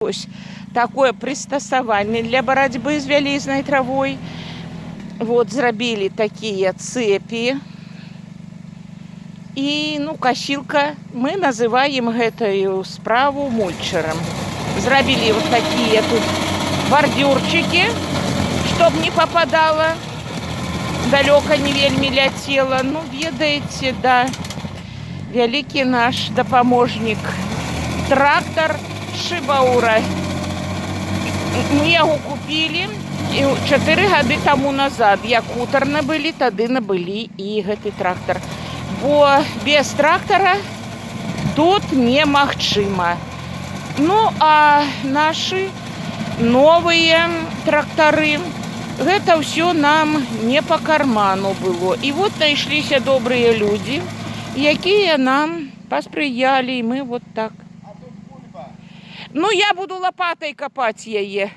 Ось такое прыстасаванне для барацьбы з вялізнай травой. Вот зрабілі такія цэпі. І касілка, мы называем гэтую справу мульчером. Зрабілі вот такие тут бордюрчики, чтоб не попадало, далёка не вельмі ляцела. Ведаеце, да, вялікі наш дапаможнік трактор Шыбаура. Мы яго купілі 4 гады таму назад. Як хутар набылі, тады набылі і гэты трактор. Бо без трактора тут немагчыма. А нашы новыя трактары, гэта ўсё нам не па карману было. І вот знайшліся добрыя людзі, якія нам паспрыялі, і мы вот так. Я буду лопатой копать яе.